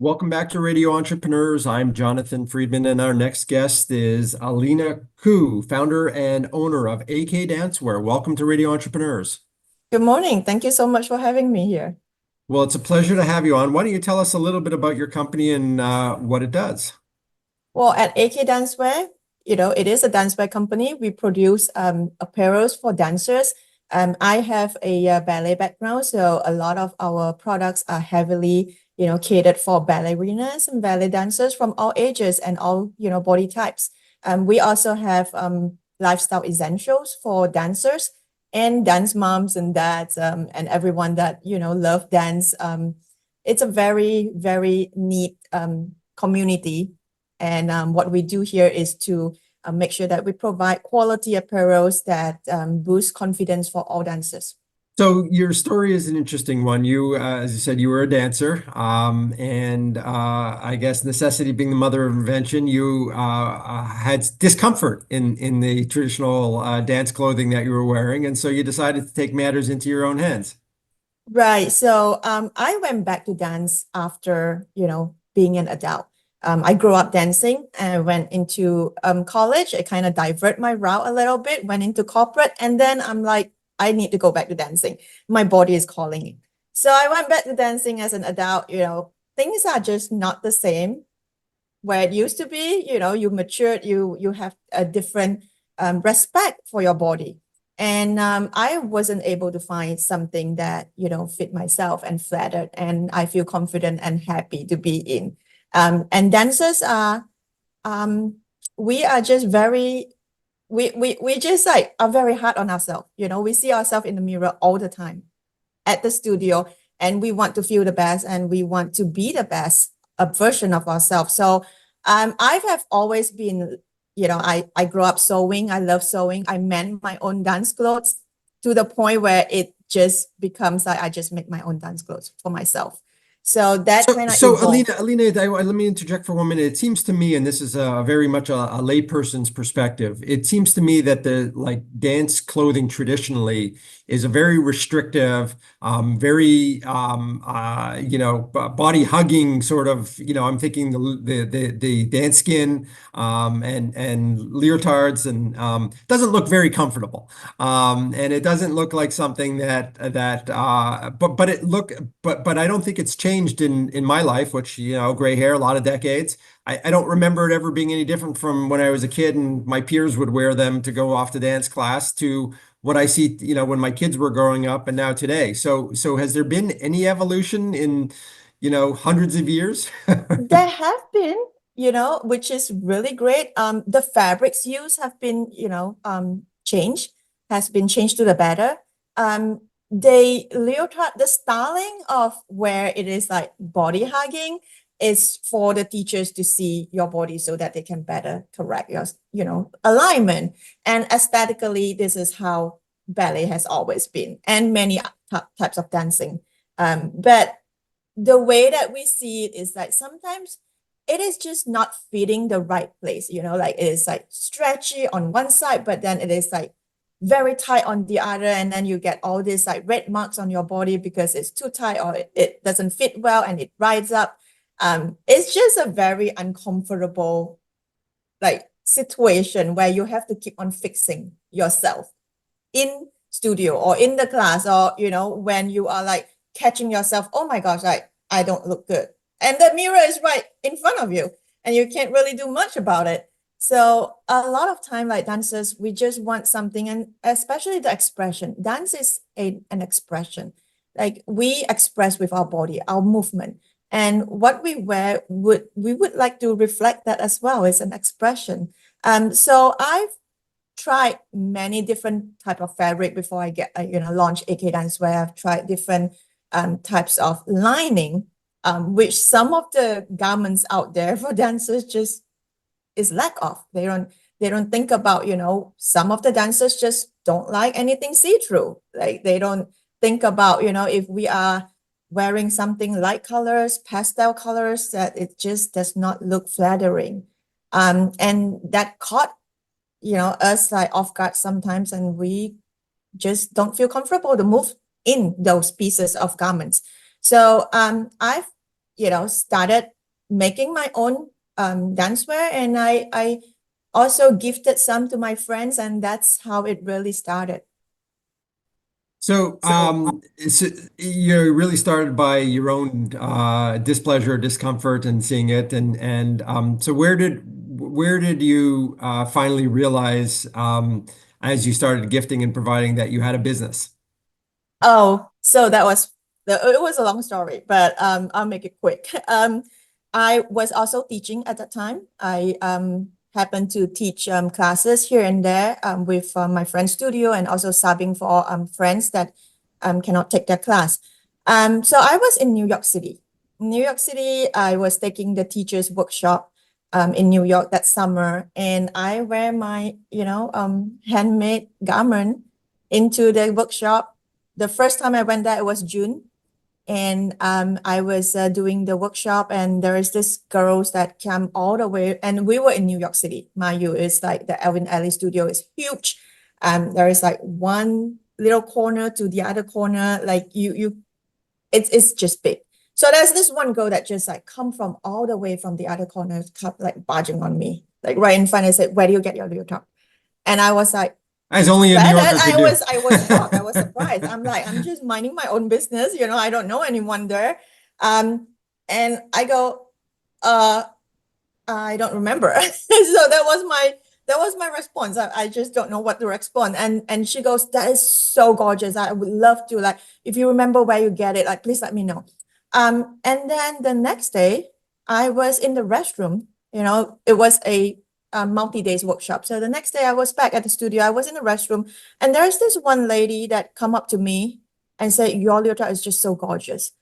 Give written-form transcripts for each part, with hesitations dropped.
Welcome back to Radio Entrepreneurs. I'm Jonathan Freedman, and our next guest is Alina Khoo, founder and owner of AK Dancewear. Welcome to Radio Entrepreneurs. Good morning. Thank you so much for having me here. Well, it's a pleasure to have you on. Why don't you tell us a little bit about your company and what it does? Well, at AK Dancewear, it is a dancewear company. We produce apparels for dancers. I have a ballet background, so a lot of our products are heavily, catered for ballerinas and ballet dancers from all ages and all, body types. We also have lifestyle essentials for dancers and dance moms and dads and everyone that, love dance. It's a very, very neat community. And what we do here is to make sure that we provide quality apparels that boost confidence for all dancers. So your story is an interesting one. You, as you said, you were a dancer, and I guess necessity being the mother of invention, you had discomfort in the traditional dance clothing that you were wearing, and so you decided to take matters into your own hands. Right. So I went back to dance after, being an adult. I grew up dancing and went into college. I kind of divert my route a little bit, went into corporate, and then I'm like, I need to go back to dancing. My body is calling me. So I went back to dancing as an adult. Things are just not the same where it used to be. You matured, you have a different respect for your body. And I wasn't able to find something that, fit myself and flattered. And I feel confident and happy to be in. And dancers are, we are just very, we just like are very hard on ourselves. We see ourselves in the mirror all the time at the studio, and we want to feel the best and we want to be the best version of ourselves. So I have always been, I grew up sewing. I love sewing. I mend my own dance clothes to the point where it just becomes like I just make my own dance clothes for myself. So that kind of So evolved. Alina, let me interject for 1 minute. It seems to me, and this is very much a layperson's perspective, it seems to me that the dance clothing traditionally is a very restrictive, very body hugging sort of. I'm thinking the dance skin and leotards and doesn't look very comfortable, and it doesn't look like something but I don't think it's changed in my life, which, gray hair, a lot of decades. I don't remember it ever being any different from when I was a kid and my peers would wear them to go off to dance class to what I see, when my kids were growing up and now today. So has there been any evolution in, hundreds of years? There have been, which is really great. The fabrics used have been, changed, has been changed to the better. The leotard, the styling of where it is like body hugging is for the teachers to see your body so that they can better correct your, alignment. And aesthetically, this is how ballet has always been and many types of dancing. But the way that we see it is like sometimes it is just not fitting the right place, like it is like stretchy on one side, but then it is like very tight on the other. And then you get all these like red marks on your body because it's too tight or it doesn't fit well and it rides up. It's just a very uncomfortable like situation where you have to keep on fixing yourself in studio or in the class or, when you are like catching yourself, oh my gosh, like I don't look good. And the mirror is right in front of you and you can't really do much about it. So a lot of time, like dancers, we just want something, and especially the expression. Dance is an expression. Like we express with our body, our movement. And what we wear we would like to reflect that as well. It's an expression. So I've tried many different type of fabric before I get launch AK Dancewear. I've tried different types of lining, which some of the garments out there for dancers just is lack of. They don't think about, some of the dancers just don't like anything see-through. Like they don't think about, if we are wearing something light colors, pastel colors, that it just does not look flattering. And that caught, us like off guard sometimes, and we just don't feel comfortable to move in those pieces of garments. So I've started making my own dancewear, and I also gifted some to my friends, and that's how it really started. So, you really started by your own displeasure, discomfort, and seeing it, and so where did you finally realize as you started gifting and providing that you had a business? Oh, so it was a long story, but I'll make it quick. I was also teaching at that time. I happened to teach classes here and there with my friend's studio, and also subbing for friends that cannot take their class. So I was in New York City. New York City, I was taking the teacher's workshop in New York that summer, and I wear my handmade garment into the workshop. The first time I went there, it was June, and I was doing the workshop, and there is this girls that came all the way, and we were in New York City. Mind you, it's like the Alvin Ailey studio is huge. There is like one little corner to the other corner, like it's just big. So there's this one girl that just like come from all the way from the other corner, like barging on me, like right in front. I said, "Where do you get your leotard?" And I was like, As only a New Yorker could do. I was shocked. I was surprised. I'm like, I'm just minding my own business. I don't know anyone there. And I go, I don't remember. So that was my response. I just don't know what to respond. And she goes, that is so gorgeous. I would love to, like, if you remember where you get it, like, please let me know. And then the next day I was in the restroom. It was a multi-days workshop. So the next day I was back at the studio. I was in the restroom, and there's this one lady that come up to me and said, "Your leotard is just so gorgeous."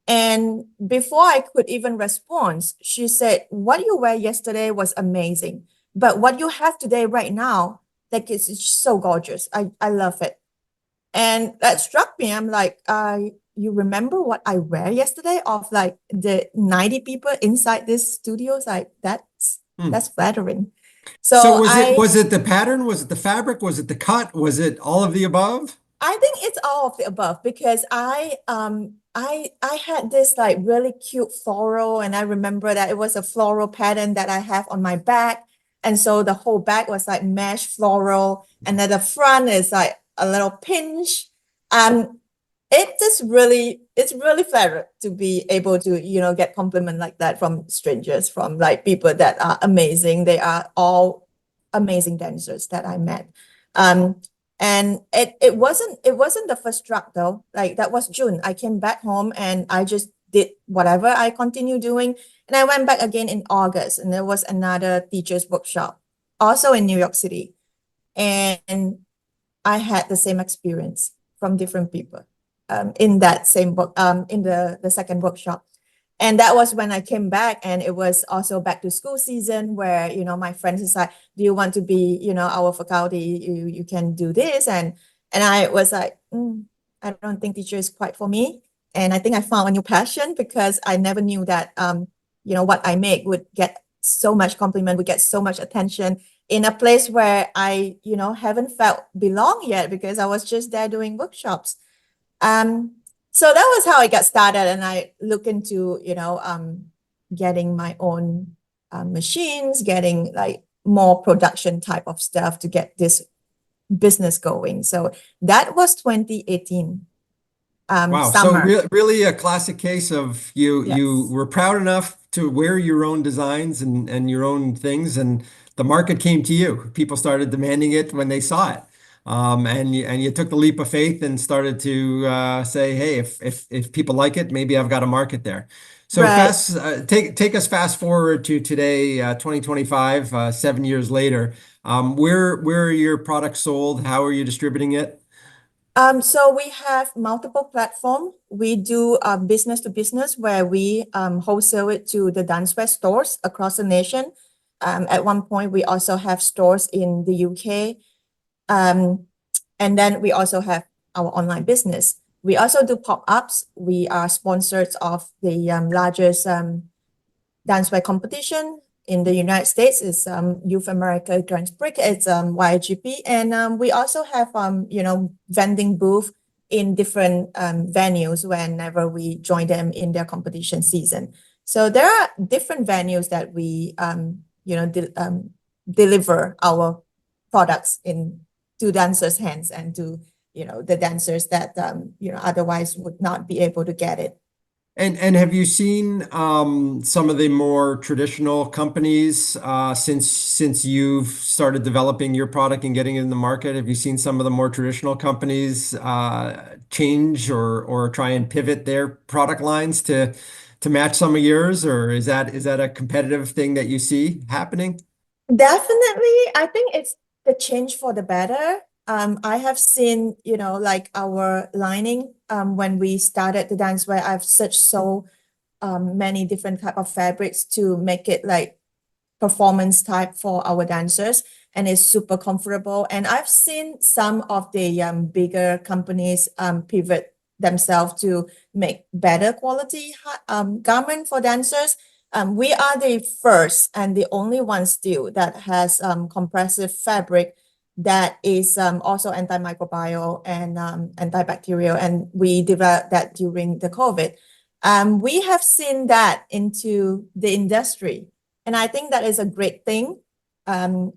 And before I could even respond, she said, "What you wear yesterday was amazing, but what you have today right now, like, it's so gorgeous. I love it." And that struck me. I'm like, you remember what I wear yesterday of like the 90 people inside this studio? It's like, that's flattering. So So was it the pattern? Was it the fabric? Was it the cut? Was it all of the above? I think it's all of the above, because I had this like really cute floral, and I remember that it was a floral pattern that I have on my bag. And so the whole bag was like mesh floral, and at the front is like a little pinch. It's really flattering to be able to, get compliment like that from strangers, from like people that are amazing. They are all amazing dancers that I met. And it wasn't the first drop though. Like, that was June. I came back home and I just did whatever I continue doing. And I went back again in August, and there was another teacher's workshop also in New York City. And I had the same experience from different people in that same book, in the second workshop. And that was when I came back, and it was also back to school season where, my friends is like, "Do you want to be, our faculty? You can do this." And I was like, I don't think teacher is quite for me. And I think I found a new passion, because I never knew that, what I make would get so much compliment, would get so much attention in a place where I, haven't felt belong yet, because I was just there doing workshops. So that was how I got started, and I look into, getting my own machines, getting like more production type of stuff to get this business going. So that was 2018 Wow. So summer. really a classic case of you Yes. were proud enough to wear your own designs and your own things, and the market came to you. People started demanding it when they saw it. And you took the leap of faith and started to say, "Hey, if people like it, maybe I've got a market there." So Right. take us fast forward to today, 2025, 7 years later. Where are your products sold? How are you distributing it? So we have multiple platforms. We do business to business, where we wholesale it to the dancewear stores across the nation. At one point, we also have stores in the UK. And then we also have our online business. We also do pop-ups. We are sponsors of the largest dancewear competition in the United States. Is Youth America Grand Prix. It's YGP. And we also have vending booth in different venues whenever we join them in their competition season. So there are different venues that we, deliver our products in to dancers' hands and to, the dancers that, otherwise would not be able to get it. And have you seen some of the more traditional companies since you've started developing your product and getting it in the market? Have you seen some of the more traditional companies change or try and pivot their product lines to match some of yours, or is that a competitive thing that you see happening? Definitely, I think it's the change for the better. I have seen, like our lining, when we started the dancewear, I've searched so many different type of fabrics to make it like performance type for our dancers, and it's super comfortable. And I've seen some of the bigger companies pivot themselves to make better quality garment for dancers. We are the first and the only one still that has compressive fabric that is also antimicrobial and antibacterial, and we developed that during the COVID. We have seen that into the industry, and I think that is a great thing. In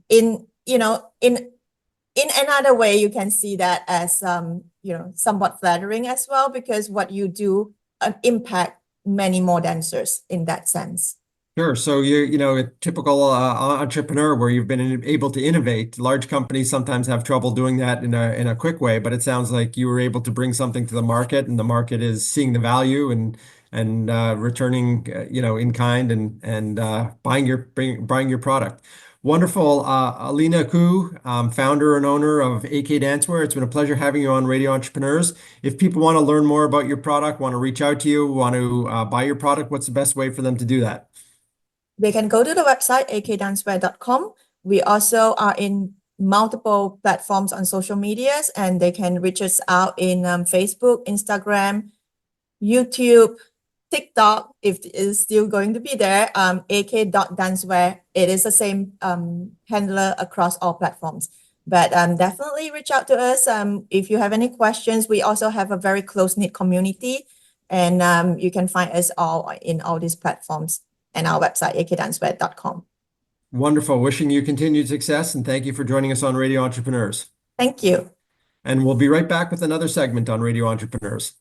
another way, you can see that as somewhat flattering as well, because what you do impact many more dancers in that sense. Sure. So you're a typical entrepreneur where you've been able to innovate. Large companies sometimes have trouble doing that in a quick way, but it sounds like you were able to bring something to the market, and the market is seeing the value and returning, in kind and buying your product. Wonderful. Alina Khoo, founder and owner of AK Dancewear. It's been a pleasure having you on Radio Entrepreneurs. If people want to learn more about your product, want to reach out to you, want to buy your product, what's the best way for them to do that? They can go to the website akdancewear.com. We also are in multiple platforms on social medias, and they can reach us out in Facebook, Instagram, YouTube, TikTok, if it is still going to be there, ak.dancewear. It is the same handler across all platforms. But definitely reach out to us if you have any questions. We also have a very close-knit community, and you can find us all in all these platforms and our website, akdancewear.com. Wonderful. Wishing you continued success, and thank you for joining us on Radio Entrepreneurs. Thank you. And we'll be right back with another segment on Radio Entrepreneurs.